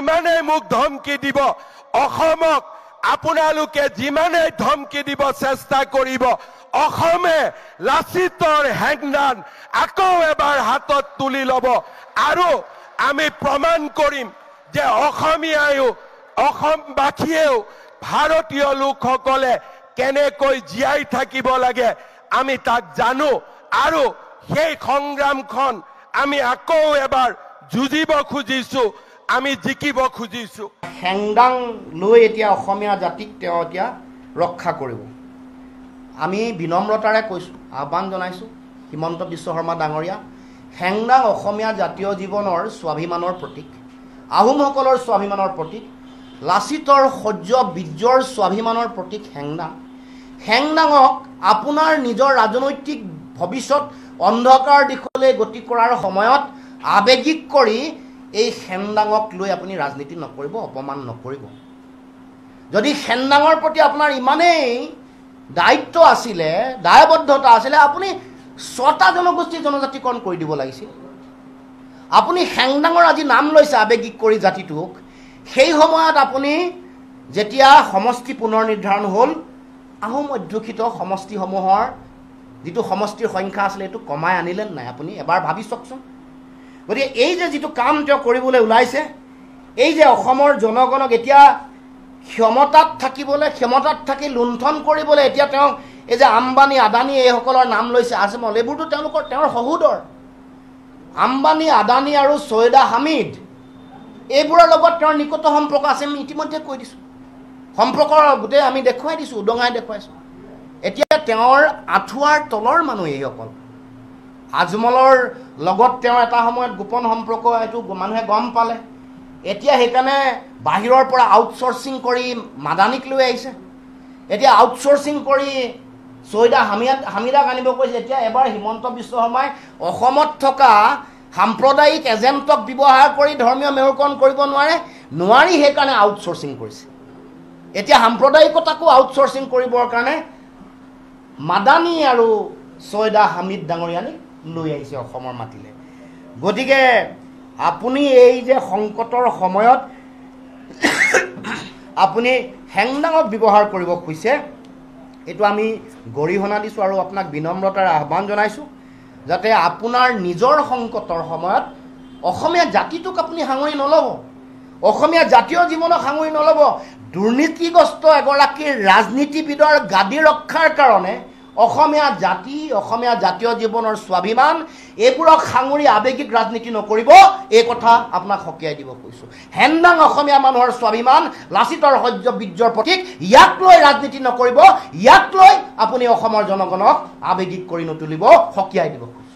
যিমানে মোক ধমকি দিব অসমক আপোনালোকে যিমানে ধমকি দিব চেষ্টা কৰিব অসমে লাচিতৰ হেংদান আকৌ এবাৰ হাতত তুলি ল'ব আৰু আমি প্ৰমাণ কৰিম যে অসমীয়ায়ো অসমবাসীয়েও ভাৰতীয় লোকসকলে কেনেকৈ জীয়াই থাকিব লাগে আমি তাক জানো আৰু সেই সংগ্ৰামখন আমি আকৌ এবাৰ যুঁজিব খুজিছো আমি জিকিব খুজিছো হেংদাং লৈ এতিয়া অসমীয়া জাতিক তেওঁ এতিয়া ৰক্ষা কৰিব আমি বিনম্ৰতাৰে কৈছো আহ্বান জনাইছো হিমন্ত বিশ্ব শৰ্মা ডাঙৰীয়া হেংদাং অসমীয়া জাতীয় জীৱনৰ স্বাভিমানৰ প্ৰতীক আহোমসকলৰ স্বাভিমানৰ প্ৰতীক লাচিতৰ শৌৰ্য বীৰ্যৰ স্বাভিমানৰ প্ৰতীক হেংদাঙক আপোনাৰ নিজৰ ৰাজনৈতিক ভৱিষ্যত অন্ধকাৰ দিশলৈ গতি কৰাৰ সময়ত আবেগিক কৰি এই হেংদাঙক লৈ আপুনি ৰাজনীতি নকৰিব অপমান নকৰিব যদি হেংদাঙৰ প্ৰতি আপোনাৰ ইমানেই দায়িত্ব আছিলে দায়বদ্ধতা আছিলে আপুনি 6টা জনগোষ্ঠী জনজাতিকৰণ কৰি দিব লাগিছিল আপুনি হেংদাঙৰ আজি নাম লৈছে আবেগিক কৰি জাতিটোক সেই সময়ত আপুনি যেতিয়া সমষ্টি পুনৰ নিৰ্ধাৰণ হ'ল আহোম অধ্যুষিত সমষ্টিসমূহৰ যিটো সমষ্টিৰ সংখ্যা আছিলে এইটো কমাই আনিলে নাই আপুনি এবাৰ ভাবি চাওকচোন গতিকে এই যে যিটো কাম তেওঁ কৰিবলৈ ওলাইছে এই যে অসমৰ জনগণক এতিয়া ক্ষমতাত থাকি লুণ্ঠন কৰিবলৈ এতিয়া তেওঁ এই যে আম্বানী আদানী এইসকলৰ নাম লৈছে আজমল এইবোৰতো তেওঁৰ সহোদৰ আম্বানী আদানী আৰু ছৈয়দা হামিদ এইবোৰৰ লগত তেওঁৰ নিকট সম্পৰ্ক আছে আমি ইতিমধ্যে কৈ দিছোঁ সম্পৰ্কৰ গোটেই আমি দেখুৱাই দিছোঁ উদঙাই দেখুৱাইছোঁ এতিয়া তেওঁৰ আঁঠুৱাৰ তলৰ মানুহ এইসকল আজমলৰ লগত তেওঁ এটা সময়ত গোপন সম্পৰ্ক এইটো মানুহে গম পালে এতিয়া সেইকাৰণে বাহিৰৰ পৰা আউটচোৰ্চিং কৰি মাদানীক লৈ আহিছে এতিয়া আউটচোৰ্চিং কৰি ছৈয়দা হামিদাক আনিব কৈছে এতিয়া এবাৰ হিমন্ত বিশ্ব শৰ্মাই অসমত থকা সাম্প্ৰদায়িক এজেণ্টক ব্যৱহাৰ কৰি ধৰ্মীয় মেৰুকৰণ কৰিব নোৱাৰি সেইকাৰণে আউটচোৰ্চিং কৰিছে এতিয়া সাম্প্ৰদায়িকতাকো আউটচোৰ্চিং কৰিবৰ কাৰণে মাদানী আৰু ছৈয়দা হামিদ ডাঙৰীয়ানীক লৈ আহিছে অসমৰ মাটিলে গতিকে আপুনি এই যে সংকটৰ সময়ত আপুনি হেংদাঙক ব্যৱহাৰ কৰিব খুজিছে এইটো আমি গৰিহণা দিছোঁ আৰু আপোনাক বিনম্ৰতাৰে আহ্বান জনাইছোঁ যাতে আপোনাৰ নিজৰ সংকটৰ সময়ত অসমীয়া জাতিটোক আপুনি সাঙুৰি নল'ব অসমীয়া জাতীয় জীৱনক সাঙুৰি নল'ব দুৰ্নীতিগ্ৰস্ত এগৰাকী ৰাজনীতিবিদৰ গাদী ৰক্ষাৰ কাৰণে অসমীয়া জাতীয় জীৱনৰ স্বাভিমান এইবোৰক সাঙুৰি আবেগিক ৰাজনীতি নকৰিব এই কথা আপোনাক সকীয়াই দিব কৈছোঁ হেংদাং অসমীয়া মানুহৰ স্বাভিমান লাচিতৰ শৌৰ্য বীৰ্যৰ প্ৰতীক ইয়াক লৈ ৰাজনীতি নকৰিব ইয়াক লৈ আপুনি অসমৰ জনগণক আবেগিক কৰি নতুলিব সকীয়াই দিব কৈছোঁ